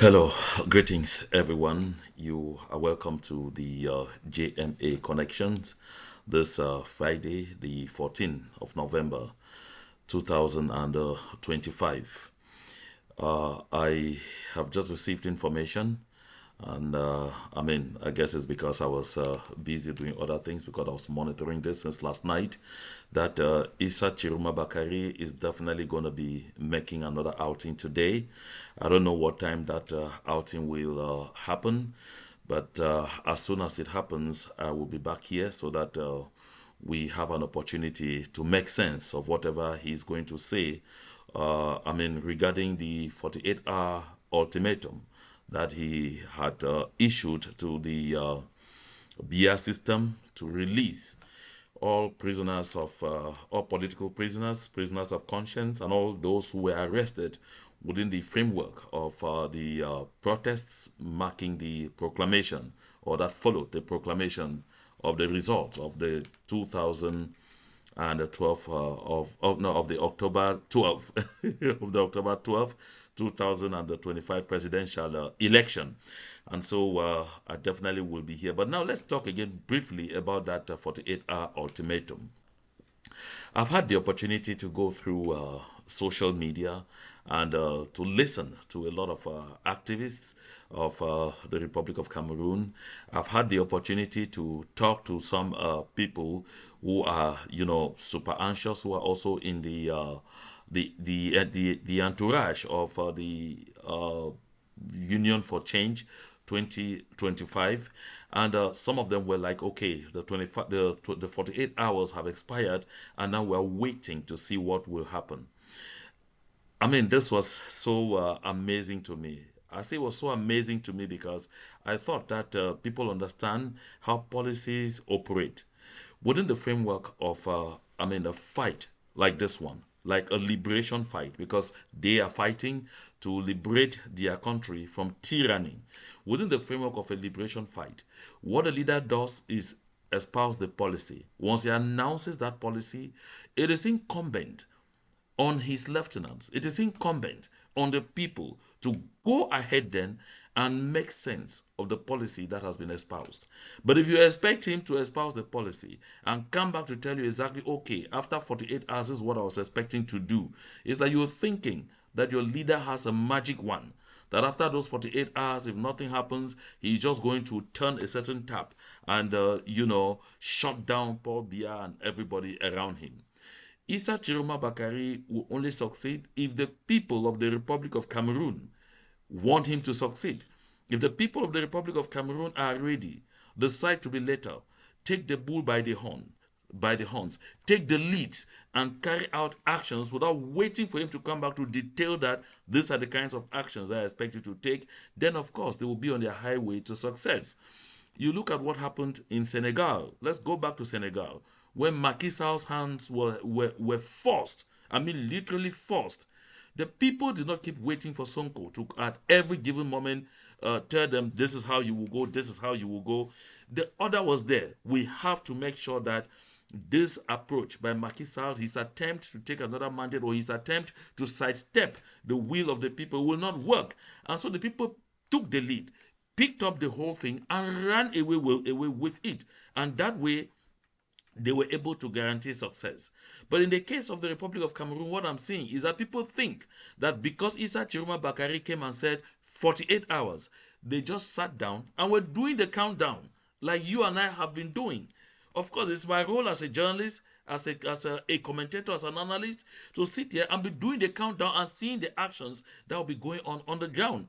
Hello, greetings everyone. You are welcome to the JMA Connections this Friday, the 14th of November 2025. I have just received information, and I guess it's because I was busy doing other things because I was monitoring this since last night. That Issa Chiruma Bakari is definitely going to be making another outing today. I don't know what time that outing will happen, but as soon as it happens, I will be back here so that we have an opportunity to make sense of whatever he's going to say. Regarding the 48-hour ultimatum that he had issued to the BR system to release all prisoners of all political prisoners, prisoners of conscience, and all those who were arrested within the framework of the protests marking the proclamation or that followed the proclamation of the result of the 2012 of the October 12 of the October 12th 2025 presidential election. And so I definitely will be here. But now let's talk again briefly about that 48-hour ultimatum. I've had the opportunity to go through social media and to listen to a lot of activists of the Republic of Cameroon. I've had the opportunity to talk to some people who are, super anxious, who are also in the entourage of the Union for Change 2025, and some of them were like, okay, the 48 hours have expired and now we're waiting to see what will happen. This was so amazing to me. I say it was so amazing to me because I thought that people understand how policies operate within the framework of, a fight like this one, like a liberation fight, because they are fighting to liberate their country from tyranny. Within the framework of a liberation fight, what a leader does is espouse the policy. Once he announces that policy, it is incumbent on his lieutenants. It is incumbent on the people to go ahead then and make sense of the policy that has been espoused. But if you expect him to espouse the policy and come back to tell you exactly, okay, after 48 hours, this is what I was expecting to do, it's like you're thinking that your leader has a magic wand. That after those 48 hours, if nothing happens, he's just going to turn a certain tap and, shut down Paul Biya and everybody around him. Issa Tchiroma Bakari will only succeed if the people of the Republic of Cameroon want him to succeed. If the people of the Republic of Cameroon are ready, decide to be lethal, take the bull by the horns, take the lead and carry out actions without waiting for him to come back to detail that these are the kinds of actions I expect you to take, then of course they will be on their highway to success. You look at what happened in Senegal. Let's go back to Senegal, when Macky Sall's hands were forced. Literally forced. The people did not keep waiting for Sonko to, at every given moment, tell them this is how you will go, this is how you will go. The order was there. We have to make sure that this approach by Macky Sall, his attempt to take another mandate or his attempt to sidestep the will of the people will not work. And so the people took the lead, picked up the whole thing and ran away with it. And that way, they were able to guarantee success. But in the case of the Republic of Cameroon, what I'm seeing is that people think that because Issa Chiroma Bakari came and said 48 hours, they just sat down and were doing the countdown like you and I have been doing. Of course, it's my role as a journalist, as a commentator, as an analyst, to sit here and be doing the countdown and seeing the actions that will be going on the ground.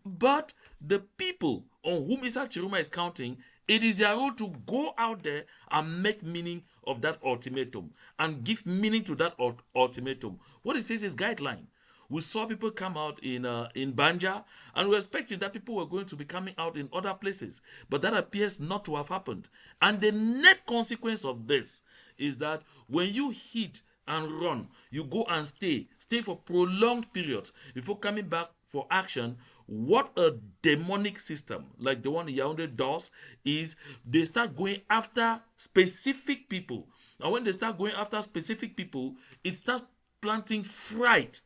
But the people on whom Issa Chiroma is counting, it is their role to go out there and make meaning of that ultimatum and give meaning to that ultimatum. What it says is guideline. We saw people come out in Banja, and we were expecting that people were going to be coming out in other places, but that appears not to have happened. And the net consequence of this is that when you hit and run, you go and stay for prolonged periods before coming back for action. What a demonic system like the one Yaoundé does is they start going after specific people. And when they start going after specific people, it starts planting fright.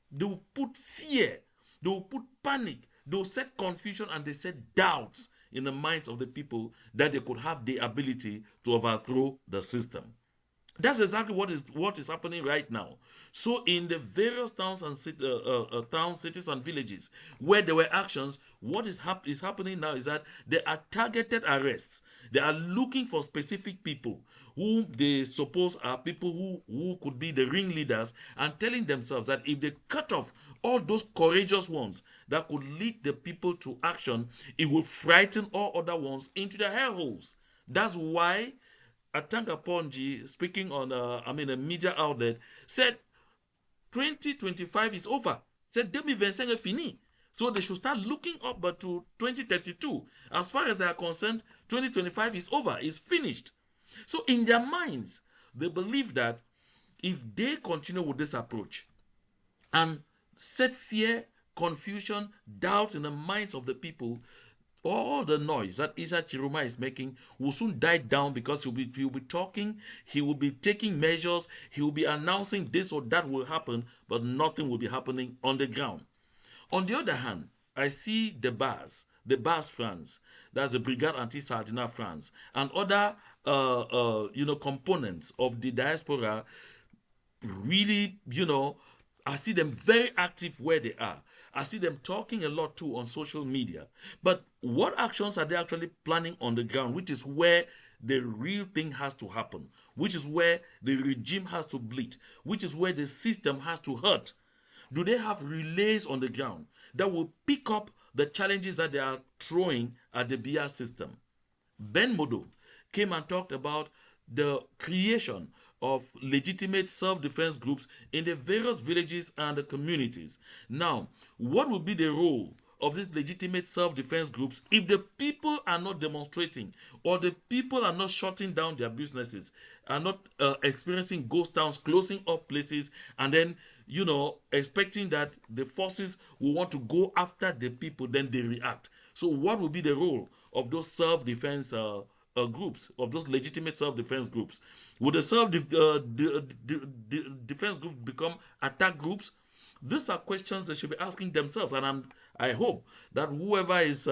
They will put fear. They will put panic. They will set confusion and they set doubts in the minds of the people that they could have the ability to overthrow the system. That's exactly what is happening right now. So in the various towns and towns, cities, and villages where there were actions, what is happening now is that there are targeted arrests. They are looking for specific people who they suppose are people who could be the ringleaders, and telling themselves that if they cut off all those courageous ones that could lead the people to action, it will frighten all other ones into their hair holes. That's why Atanga Ponji, speaking on a media outlet, said 2025 is over. Said 2025 est fini. So they should start looking up but to 2032. As far as they are concerned, 2025 is over, is finished. So in their minds, they believe that if they continue with this approach and set fear, confusion, doubt in the minds of the people, all the noise that Isa Tchiroma is making will soon die down, because he'll be talking, he will be taking measures, he will be announcing this or that will happen, but nothing will be happening on the ground. On the other hand, I see the bars France, that's the Brigade Anti-Sardina France, and other components of the diaspora really, I see them very active where they are. I see them talking a lot too on social media. But what actions are they actually planning on the ground, which is where the real thing has to happen, which is where the regime has to bleed, which is where the system has to hurt? Do they have relays on the ground that will pick up the challenges that they are throwing at the BR system? Ben Modo came and talked about the creation of legitimate self-defense groups in the various villages and the communities. Now, what will be the role of these legitimate self-defense groups if the people are not demonstrating, or the people are not shutting down their businesses, are not experiencing ghost towns, closing up places, and then expecting that the forces will want to go after the people, then they react? So what will be the role of those self-defense groups, of those legitimate self-defense groups? Would the self-defense group become attack groups? These are questions they should be asking themselves, and I hope that whoever is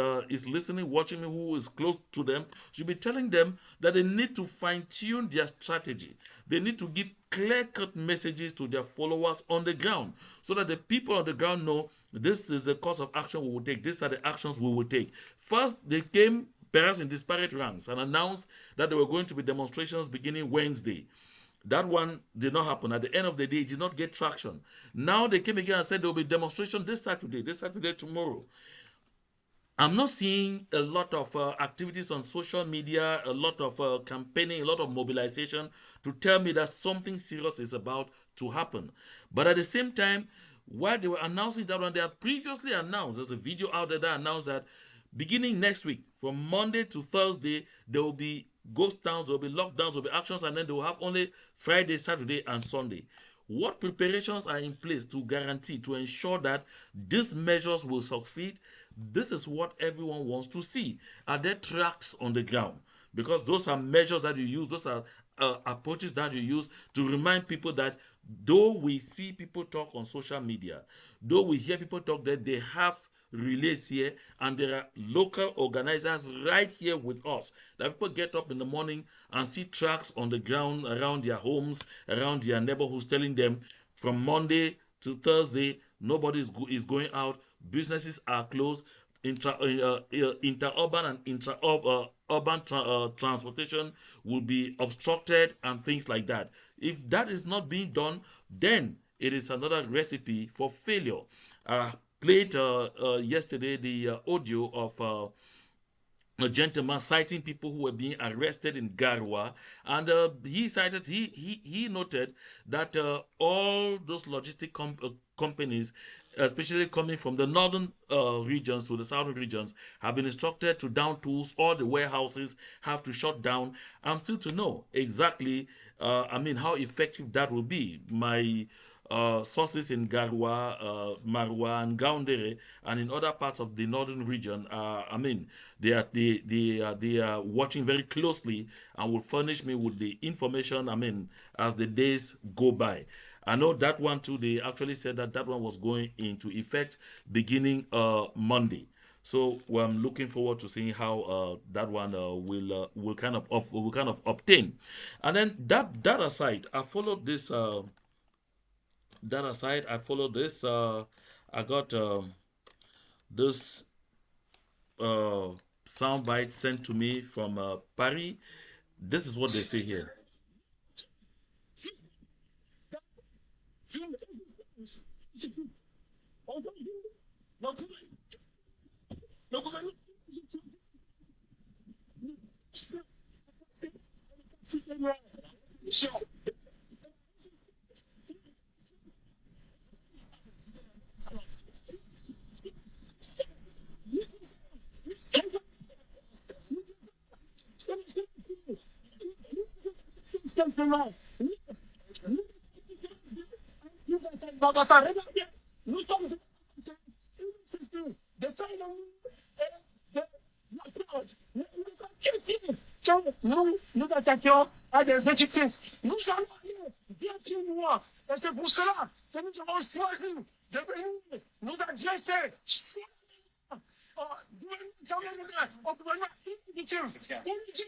listening, watching me, who is close to them, should be telling them that they need to fine-tune their strategy. They need to give clear-cut messages to their followers on the ground, so that the people on the ground know this is the course of action we will take. These are the actions we will take. First, they came perhaps in disparate ranks and announced that there were going to be demonstrations beginning Wednesday. That one did not happen. At the end of the day, it did not get traction. Now they came again and said there will be demonstration this Saturday, tomorrow. I'm not seeing a lot of activities on social media, a lot of campaigning, a lot of mobilization to tell me that something serious is about to happen. But at the same time, while they were announcing that one, they had previously announced, there's a video out there that announced that beginning next week, from Monday to Thursday, there will be ghost towns, there will be lockdowns, there will be actions, and then they will have only Friday, Saturday, and Sunday. What preparations are in place to guarantee, to ensure that these measures will succeed? This is what everyone wants to see. Are there tracks on the ground? Because those are measures that you use, those are approaches that you use to remind people that though we see people talk on social media, though we hear people talk, that they have relays here, and there are local organizers right here with us, that people get up in the morning and see tracks on the ground around their homes, around their neighborhoods, telling them from Monday to Thursday nobody is going out, businesses are closed, interurban and intra-urban transportation will be obstructed, and things like that. If that is not being done, then it is another recipe for failure. Played yesterday the audio of a gentleman citing people who were being arrested in Garwa, and he noted that all those logistic companies, especially coming from the northern regions to the southern regions, have been instructed to down tools. All the warehouses have to shut down. I'm still to know exactly how effective that will be. My sources in Garwa, Marwa, and Gaundere, and in other parts of the northern region, they are watching very closely and will furnish me with the information, as the days go by. I know that one too. They actually said that that one was going into effect beginning Monday. So I'm looking forward to seeing how that one will kind of obtain. And then that aside, I followed this. That aside, I followed this. I got this uh, soundbite sent to me from Paris. This is what they say here. Nous attaquions à des édifices. Nous allons aller bien plus loin. Et c'est pour cela que nous avons choisi de venir nous adresser au gouvernement illégitime pour lui dire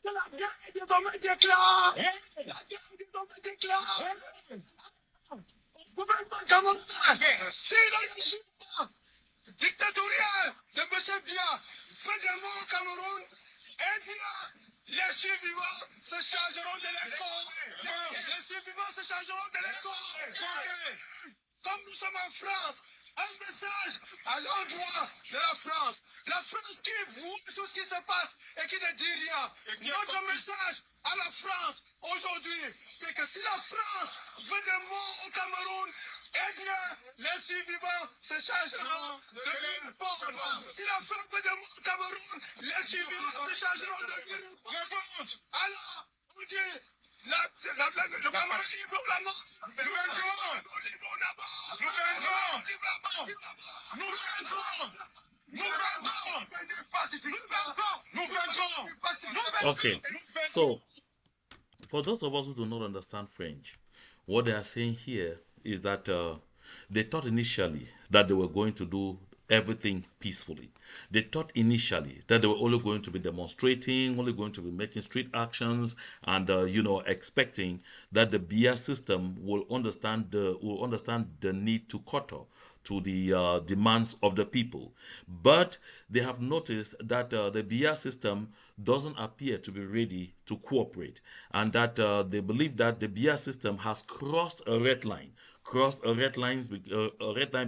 que la guerre est désormais déclarée. La guerre est désormais déclarée. Au gouvernement camerounais, si le régime dictatorial de M. Biya fait des morts au Cameroun, eh bien, les survivants se chargeront de les corps. Les survivants se chargeront de les corps. Comme nous sommes en France, un message à l'endroit de la France. La France qui voit tout ce qui se passe et qui ne dit rien. Notre message à la France aujourd'hui, c'est que si la France veut des morts au Cameroun, eh bien, les survivants se chargeront de répondre. Si la France veut des morts au Cameroun, les survivants se chargeront de répondre. Alors, on dit, le Cameroun libre la mort. Nous vaincrons. Nous vaincrons. Nous vaincrons. Nous vaincrons. Nous vaincrons. Okay, so for those of us who do not understand French, what they are saying here is that they thought initially that they were going to do everything peacefully. They thought initially that they were only going to be demonstrating, only going to be making street actions, and expecting that the BIA system will understand the need to cater to the demands of the people. But they have noticed that the BIA system doesn't appear to be ready to cooperate, and that they believe that the BIA system has crossed a red line. Crossed a red line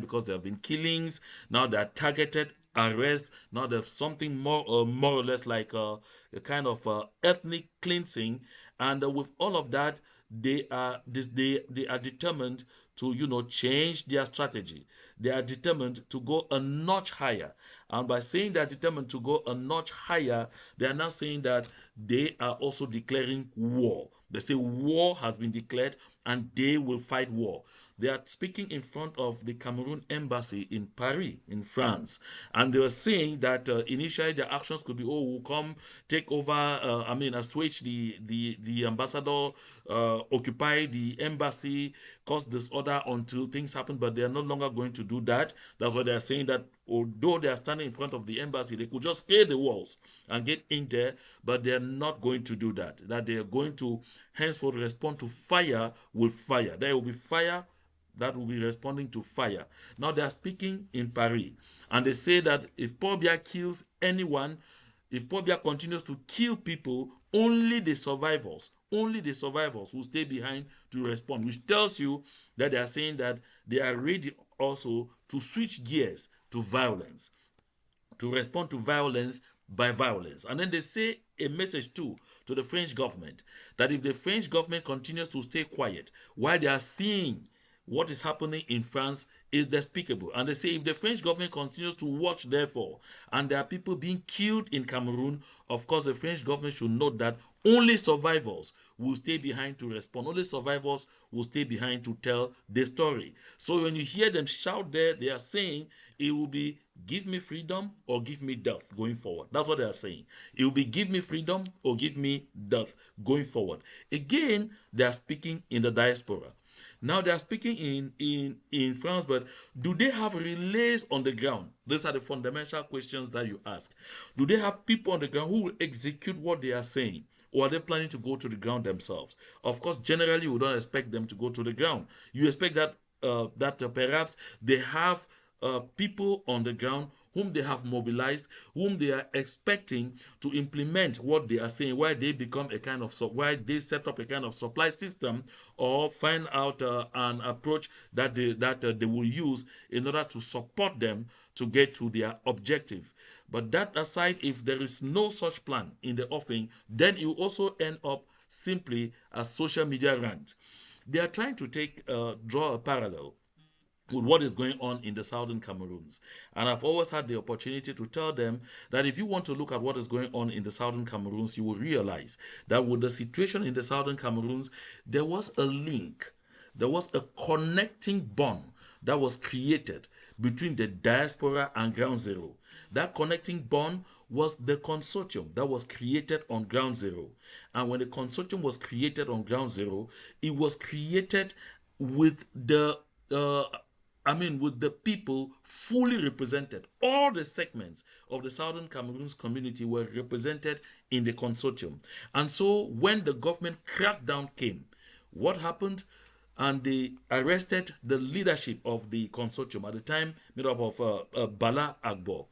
because there have been killings. Now they are targeted arrests. Now there's something more or less like a kind of ethnic cleansing, and with all of that, they are determined to change their strategy. They are determined to go a notch higher, and by saying they are determined to go a notch higher, they are now saying that they are also declaring war. They say war has been declared and they will fight war. They are speaking in front of the Cameroon embassy in Paris, in France, and they were saying that initially their actions could be, we'll come take over, assuage the ambassador, occupy the embassy, cause disorder until things happen, but they are no longer going to do that. That's why they are saying that although they are standing in front of the embassy, they could just scale the walls and get in there, but they are not going to do that. That they are going to henceforth respond to fire with fire. There will be fire that will be responding to fire. Now they are speaking in Paris, and they say that if Pobia kills anyone, if Pobia continues to kill people, only the survivors will stay behind to respond, which tells you that they are saying that they are ready also to switch gears to violence, to respond to violence by violence. And then they say a message too to the French government that if the French government continues to stay quiet while they are seeing what is happening in France is despicable. And they say if the French government continues to watch, therefore, and there are people being killed in Cameroon, of course, the French government should note that only survivors will stay behind to respond. Only survivors will stay behind to tell the story. So when you hear them shout there, they are saying it will be give me freedom or give me death going forward. That's what they are saying. It will be give me freedom or give me death going forward. Again, they are speaking in the diaspora. Now they are speaking in France, but do they have relays on the ground? These are the fundamental questions that you ask. Do they have people on the ground who will execute what they are saying? Or are they planning to go to the ground themselves? Of course, generally, we don't expect them to go to the ground. You expect that perhaps they have people on the ground whom they have mobilized, whom they are expecting to implement what they are saying, why they become a kind of why they set up a kind of supply system, or find out an approach that they will use in order to support them to get to their objective. But that aside, if there is no such plan in the offing, then you also end up simply as social media rant. They are trying to draw a parallel with what is going on in the southern Cameroons. And I've always had the opportunity to tell them that if you want to look at what is going on in the southern Cameroons, you will realize that with the situation in the southern Cameroons, there was a link, there was a connecting bond that was created between the diaspora and ground zero. That connecting bond was the consortium that was created on ground zero. And when the consortium was created on ground zero, it was created with with the people fully represented. All the segments of the Southern Cameroons community were represented in the consortium. And so when the government crackdown came, what happened? And they arrested the leadership of the consortium at the time, made up of Bala Agbo,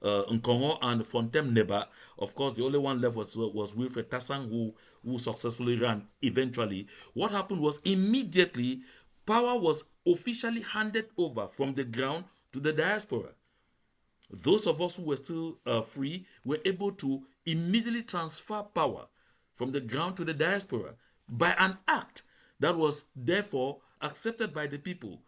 Nkongo, and Fontem Neba. Of course, the only one left was Wilfred Tassang, who successfully ran eventually. What happened was immediately power was officially handed over from the ground to the diaspora. Those of us who were still free were able to immediately transfer power from the ground to the diaspora by an act that was therefore accepted by the people,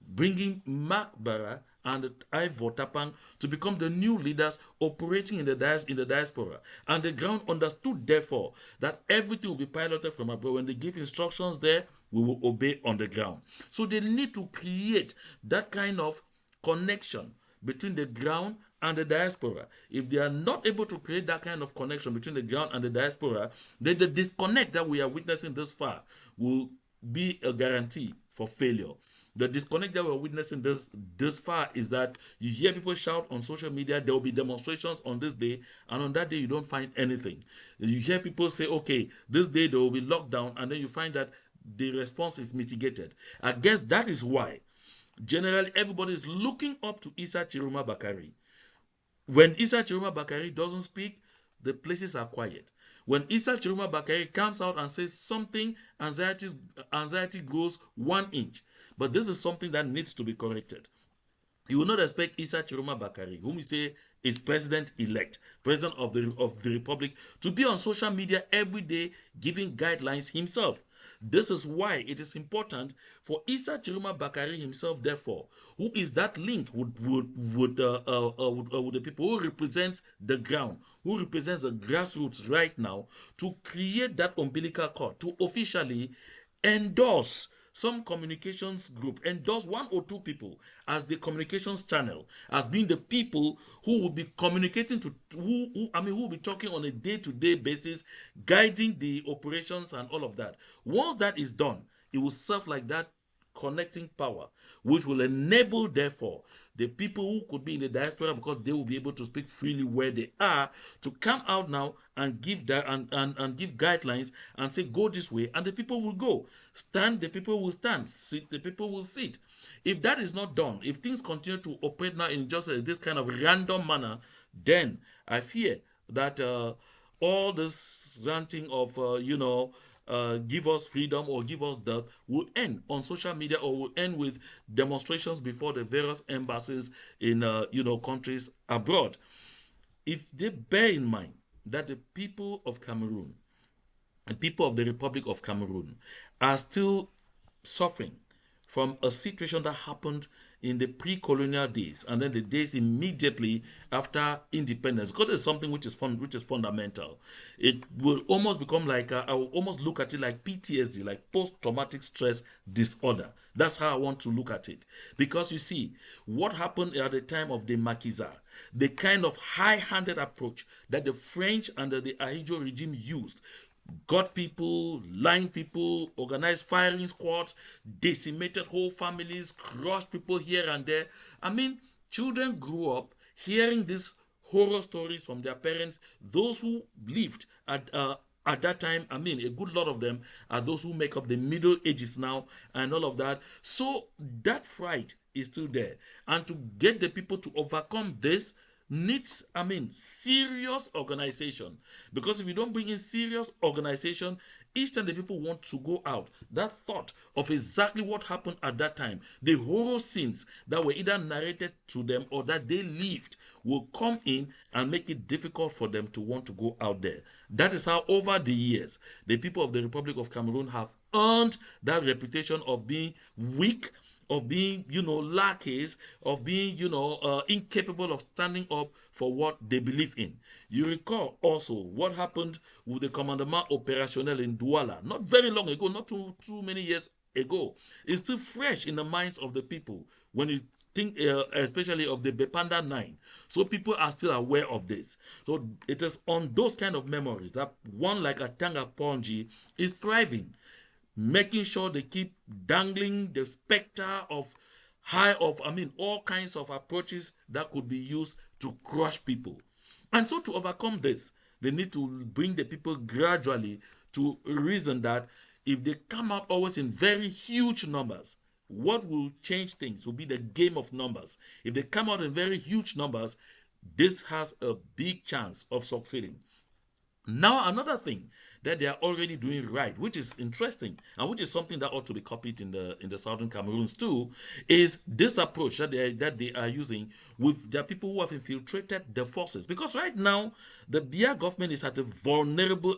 bringing Mark Barra and Ivor Tapang to become the new leaders operating in the diaspora. And the ground understood, therefore, that everything will be piloted from abroad. When they give instructions there, we will obey on the ground. So they need to create that kind of connection between the ground and the diaspora. If they are not able to create that kind of connection between the ground and the diaspora, then the disconnect that we are witnessing this far will be a guarantee for failure. The disconnect that we're witnessing this far is that you hear people shout on social media, there will be demonstrations on this day, and on that day you don't find anything. You hear people say, okay, this day there will be lockdown, and then you find that the response is mitigated. I guess that is why generally everybody is looking up to Issa Tchiroma Bakari. When Issa Tchiroma Bakari doesn't speak, the places are quiet. When Issa Tchiroma Bakari comes out and says something, anxiety grows 1 inch. But this is something that needs to be corrected. You will not expect Issa Tchiroma Bakari, whom we say is president-elect, president of the republic, to be on social media every day giving guidelines himself. This is why it is important for Issa Tchiroma Bakari himself, therefore, who is that link with the people, who represents the ground, who represents the grassroots right now, to create that umbilical cord, to officially endorse some communications group, endorse 1 or 2 people as the communications channel, as being the people who will be communicating to who will be talking on a day-to-day basis, guiding the operations and all of that. Once that is done, it will serve like that connecting power, which will enable, therefore, the people who could be in the diaspora, because they will be able to speak freely where they are, to come out now and give that and give guidelines and say, go this way, and the people will go. Stand, the people will stand. Sit, the people will sit. If that is not done, if things continue to operate now in just this kind of random manner, then I fear that all this ranting of give us freedom or give us death will end on social media, or will end with demonstrations before the various embassies in countries abroad. If they bear in mind that the people of Cameroon and people of the Republic of Cameroon are still suffering from a situation that happened in the pre-colonial days and then the days immediately after independence, because it's something which is fundamental. It will almost become like I will almost look at it like PTSD, like post-traumatic stress disorder. That's how I want to look at it, because you see what happened at the time of the Maquisard, the kind of high-handed approach that the French under the Ahidjo regime used got people, lying people, organized firing squads, decimated whole families, crushed people here and there. I mean, children grew up hearing these horror stories from their parents. Those who lived at that time, I mean, a good lot of them are those who make up the middle ages now and all of that. So that fright is still there. And to get the people to overcome this, needs, I mean, serious organization. Because if you don't bring in serious organization, each time the people want to go out, that thought of exactly what happened at that time, the horror scenes that were either narrated to them or that they lived, will come in and make it difficult for them to want to go out there. That is how, over the years, the people of the Republic of Cameroon have earned that reputation of being weak, of being, lackeys, of being, incapable of standing up for what they believe in. You recall also what happened with the Commandement Opérationnel in Douala not very long ago, not too many years ago. It's still fresh in the minds of the people when you think, especially of the Bepanda 9. So people are still aware of this. So it is on those kind of memories that one like Atanga Ponji is thriving, making sure they keep dangling the specter of all kinds of approaches that could be used to crush people. And so to overcome this, they need to bring the people gradually to reason that if they come out always in very huge numbers, what will change things will be the game of numbers. If they come out in very huge numbers, this has a big chance of succeeding. Now, another thing that they are already doing right, which is interesting and which is something that ought to be copied in the southern Cameroons too, is this approach that they are using with their people who have infiltrated the forces. Because right now, the Biya government is at a vulnerable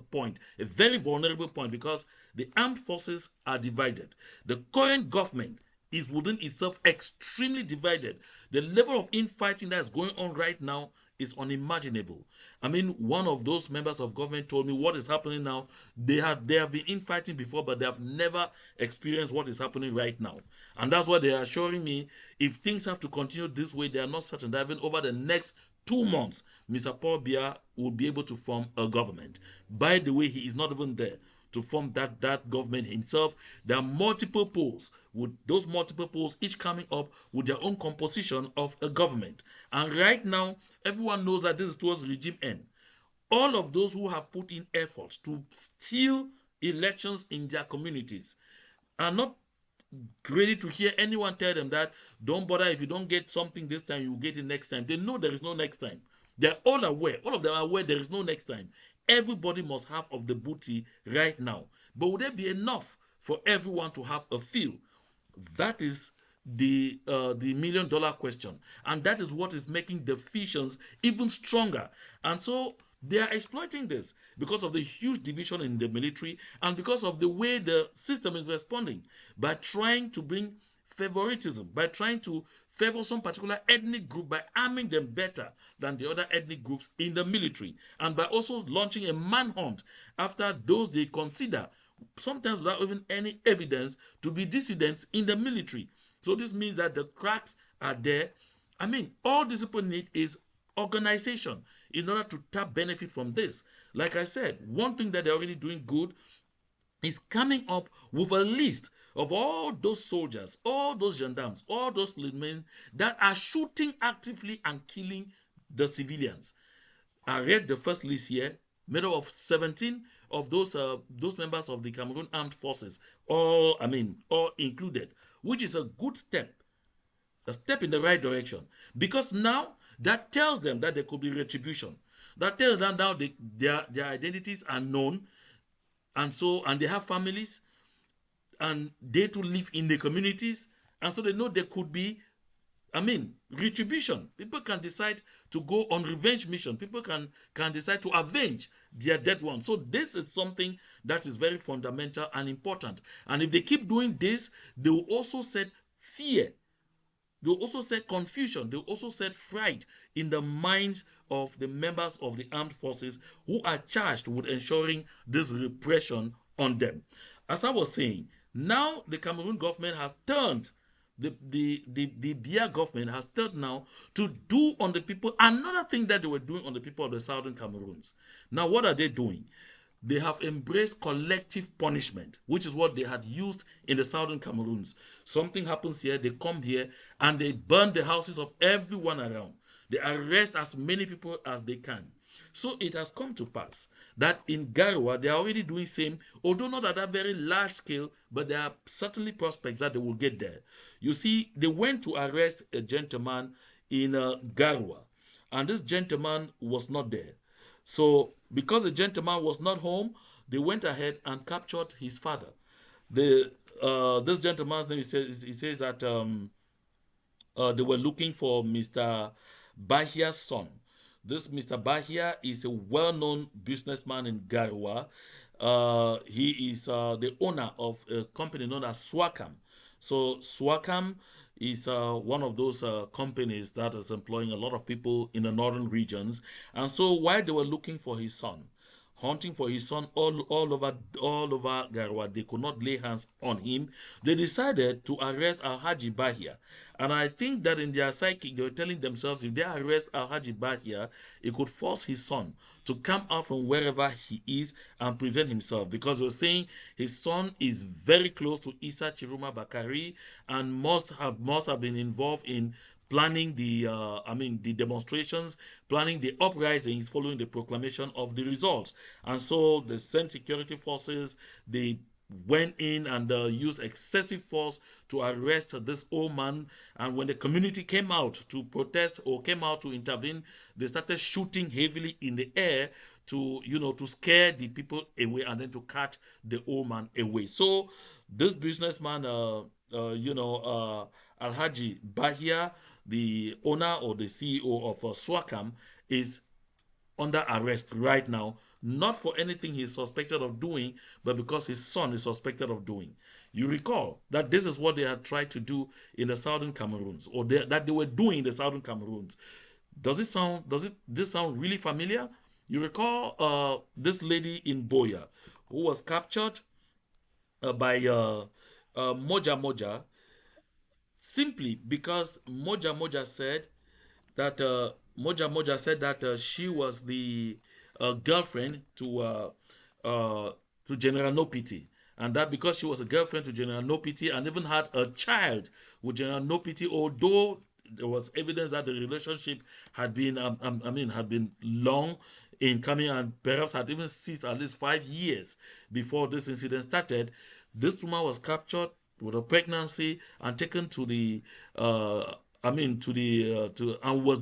point, a very vulnerable point, because the armed forces are divided. The current government is within itself extremely divided. The level of infighting that is going on right now is unimaginable. I mean, one of those members of government told me what is happening now. They have been infighting before, but they have never experienced what is happening right now. And that's why they are assuring me if things have to continue this way, they are not certain that even over the next 2 months, Mr. Paul Biya will be able to form a government. By the way, he is not even there to form that government himself. There are multiple polls, with those multiple polls each coming up with their own composition of a government. And right now, everyone knows that this is towards regime end. All of those who have put in efforts to steal elections in their communities are not ready to hear anyone tell them that don't bother, if you don't get something this time, you will get it next time. They know there is no next time. They're all aware. All of them are aware there is no next time. Everybody must have of the booty right now. But would there be enough for everyone to have a feel? That is the $1 million question, and that is what is making the fissions even stronger. And so they are exploiting this because of the huge division in the military and because of the way the system is responding, by trying to bring favoritism, by trying to favor some particular ethnic group by arming them better than the other ethnic groups in the military, and by also launching a manhunt after those they consider, sometimes without even any evidence, to be dissidents in the military. So this means that the cracks are there. I mean, all these people need is organization in order to tap benefit from this. Like I said, one thing that they're already doing good is coming up with a list of all those soldiers, all those gendarmes, all those policemen that are shooting actively and killing the civilians. I read the first list here, made up of 17 of those members of the Cameroon Armed Forces, all included, which is a good step, a step in the right direction, because now that tells them that there could be retribution. That tells them now their identities are known, and they have families, and they too live in the communities, and so they know there could be, retribution. People can decide to go on revenge mission. People can decide to avenge their dead ones. So this is something that is very fundamental and important. And if they keep doing this, they will also set fear. They will also set confusion. They will also set fright in the minds of the members of the armed forces who are charged with ensuring this repression on them. As I was saying, now the Cameroon government has turned, the Biya government has turned now to do on the people another thing that they were doing on the people of the southern Cameroons. Now, what are they doing? they have embraced collective punishment, which is what they had used in the southern Cameroons. Something happens here, they come here and they burn the houses of everyone around. They arrest as many people as they can. So it has come to pass that in Garwa they are already doing same, although not at that very large scale, but there are certainly prospects that they will get there. You see, they went to arrest a gentleman in Garwa, and this gentleman was not there. So because the gentleman was not home, they went ahead and captured his father. The This gentleman's name, he says that they were looking for Mr. Bahia's son. This Mr. Bahia is a well-known businessman in Garwa. He is the owner of a company known as Swakam. So Swakam is one of those companies that is employing a lot of people in the northern regions. And so while they were looking for his son, hunting for his son all over Garwa. They could not lay hands on him. They decided to arrest Alhaji Bahia. And I think that in their psychic, they were telling themselves if they arrest Alhaji Bahia, it could force his son to come out from wherever he is and present himself. Because they were saying his son is very close to Issa Chiroma Bakari and must have been involved in planning the demonstrations, planning the uprisings following the proclamation of the results. And so the sent security forces, they went in and used excessive force to arrest this old man. And when the community came out to protest or came out to intervene, they started shooting heavily in the air to scare the people away and then to catch the old man away. So this businessman, Alhaji Bahia, the owner or the CEO of Swakam, is under arrest right now, not for anything he's suspected of doing, but because his son is suspected of doing. You recall that this is what they had tried to do in the southern Cameroons, or that they were doing in the southern Cameroons. Does this sound really familiar? You recall this lady in Boya who was captured by Moja Moja, simply because Moja Moja said that she was the girlfriend to General Nopiti, and that because she was a girlfriend to General Nopiti and even had a child with General Nopiti, although there was evidence that the relationship had been had been long in coming and perhaps had even ceased at least 5 years before this incident started. This woman was captured with a pregnancy and taken to the to and was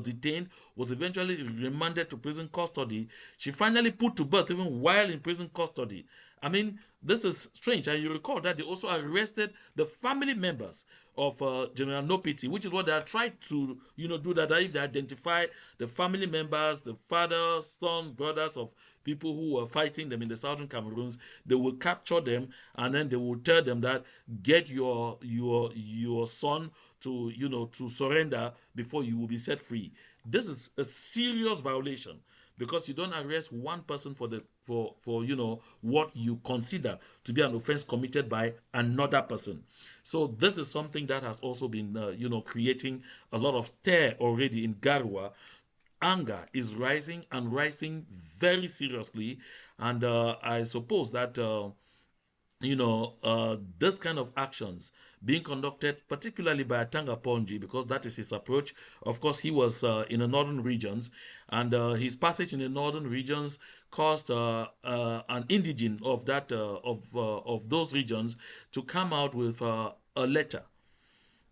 detained, was eventually remanded to prison custody. She finally put to birth even while in prison custody. I mean, this is strange. And you recall that they also arrested the family members of General Nopiti, which is what they are trying to, do that. If they identify the family members, the father, son, brothers of people who were fighting them in the southern Cameroons, they will capture them and then they will tell them that get your son to surrender before you will be set free. This is a serious violation because you don't arrest one person for what you consider to be an offense committed by another person. So this is something that has also been creating a lot of stir already in Garwa. Anger is rising and rising very seriously, and I suppose that this kind of actions being conducted particularly by Atanga Ponji, because that is his approach. Of course, he was in the northern regions, and his passage in the northern regions caused an indigene of those regions to come out with a letter,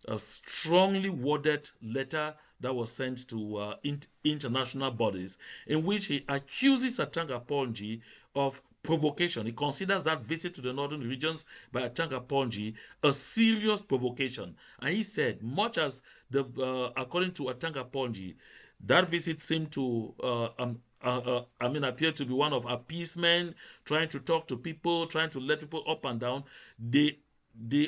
a strongly worded letter that was sent to international bodies, in which he accuses Atanga Ponji of provocation. He considers that visit to the northern regions by Atanga Ponji a serious provocation. And he said, much as according to Atanga Ponji, that visit seemed to appear to be one of appeasement, trying to talk to people, trying to let people up and down. They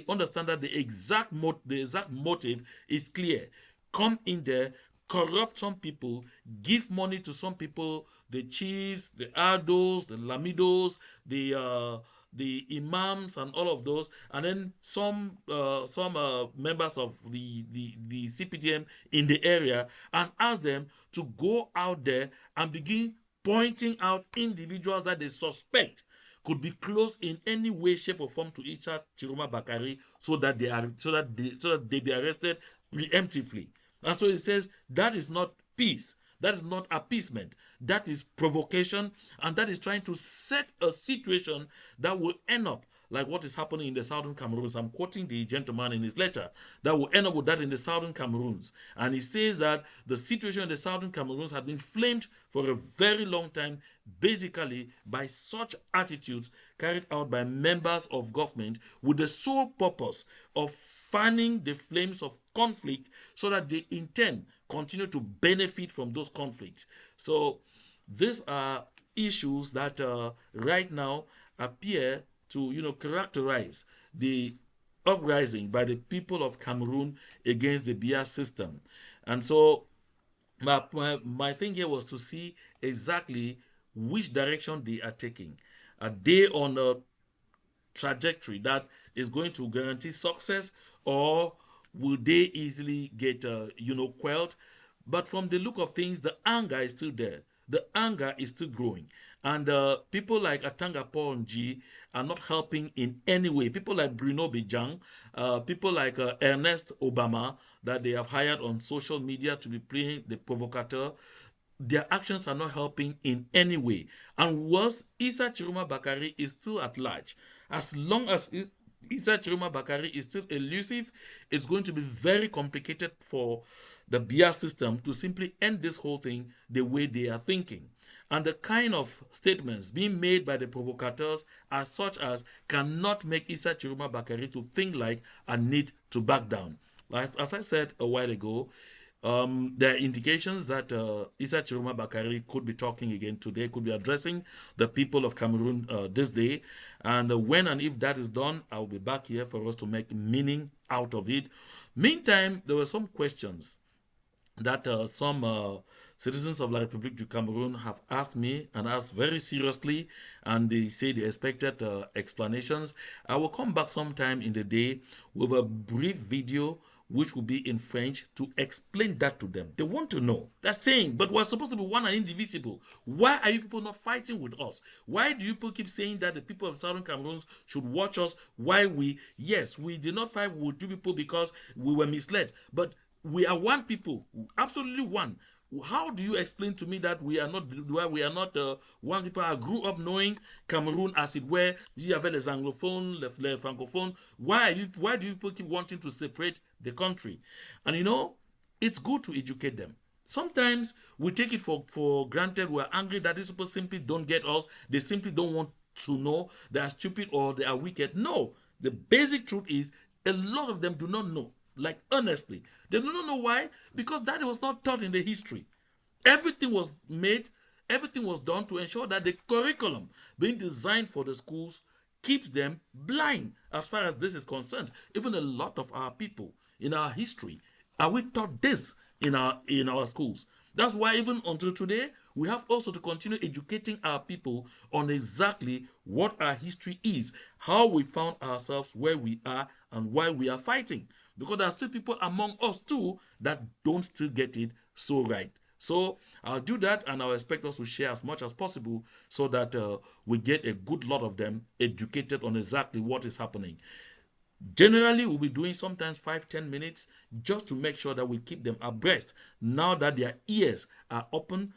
understand that the exact motive is clear. Come in there, corrupt some people, give money to some people, the chiefs, the ados, the lamidos, the imams, and all of those, and then some members of the CPDM in the area, and ask them to go out there and begin pointing out individuals that they suspect could be close in any way, shape, or form to Isa Tchiroma Bakari, so that they be arrested preemptively. And so it says that is not peace. That is not appeasement. That is provocation, and that is trying to set a situation that will end up like what is happening in the southern Cameroons. I'm quoting the gentleman in his letter, that will end up with that in the southern Cameroons. And he says that the situation in the southern Cameroons has been flamed for a very long time, basically by such attitudes carried out by members of government with the sole purpose of fanning the flames of conflict so that they in turn continue to benefit from those conflicts. So these are issues that right now appear to characterize the uprising by the people of Cameroon against the Biya system. And so my thing here was to see exactly which direction they are taking. Are they on a trajectory that is going to guarantee success, or will they easily get quelled? But from the look of things, the anger is still there. The anger is still growing, and people like Atanga Paul G are not helping in any way. People like Bruno Bijang, people like Ernest Obama, that they have hired on social media to be playing the provocateur, their actions are not helping in any way. And worse, Isa Tchiroma Bakari is still at large. As long as Isa Tchiroma Bakari is still elusive, it's going to be very complicated for the Biya system to simply end this whole thing the way they are thinking. And the kind of statements being made by the provocateurs are such as cannot make Isa Tchiroma Bakari to think like a need to back down. As I said a while ago, there are indications that Isa Tchiroma Bakari could be talking again today, could be addressing the people of Cameroon this day. And when and if that is done, I'll be back here for us to make meaning out of it. Meantime, there were some questions that some citizens of La République du Cameroon have asked me, and asked very seriously, and they say they expected explanations. I will come back sometime in the day with a brief video which will be in French to explain that to them. They want to know. That's saying, but we're supposed to be one and indivisible. Why are you people not fighting with us? Why do you people keep saying that the people of Southern Cameroon should watch us? Why yes, we did not fight with you people because we were misled, but we are one people, absolutely one. How do you explain to me that we are not one people? I grew up knowing Cameroon as it were. You have les anglophones, les francophones. Why do you people keep wanting to separate the country? And it's good to educate them. Sometimes we take it for granted. We're angry that these people simply don't get us. They simply don't want to know. They are stupid or they are wicked. No, the basic truth is a lot of them do not know. Like, honestly, they do not know why. Because that was not taught in the history. Everything was made, everything was done to ensure that the curriculum being designed for the schools keeps them blind as far as this is concerned. Even a lot of our people in our history, are we taught this in our schools? That's why even until today, we have also to continue educating our people on exactly what our history is, how we found ourselves where we are, and why we are fighting. Because there are still people among us too that don't still get it so right. So I'll do that, and I'll expect us to share as much as possible so that we get a good lot of them educated on exactly what is happening. Generally, we'll be doing sometimes 5-10 minutes just to make sure that we keep them abreast. Now that their ears are open,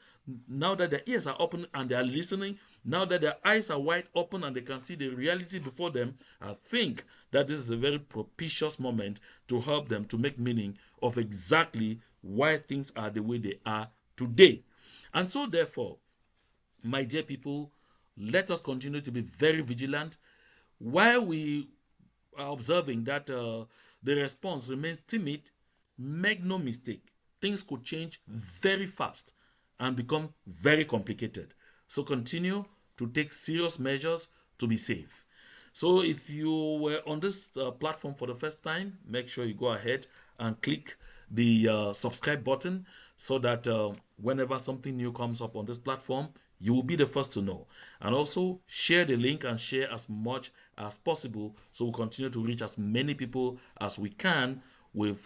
and they are listening, now that their eyes are wide open and they can see the reality before them, I think that this is a very propitious moment to help them to make meaning of exactly why things are the way they are today. And so, therefore, my dear people, let us continue to be very vigilant while we are observing that the response remains timid. Make no mistake, things could change very fast and become very complicated. So continue to take serious measures to be safe. So if you were on this platform for the first time, make sure you go ahead and click the subscribe button so that whenever something new comes up on this platform, you will be the first to know. And also share the link and share as much as possible so we'll continue to reach as many people as we can with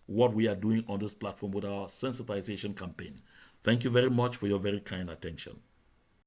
what we are doing on this platform with our sensitization campaign. Thank you very much for your very kind attention.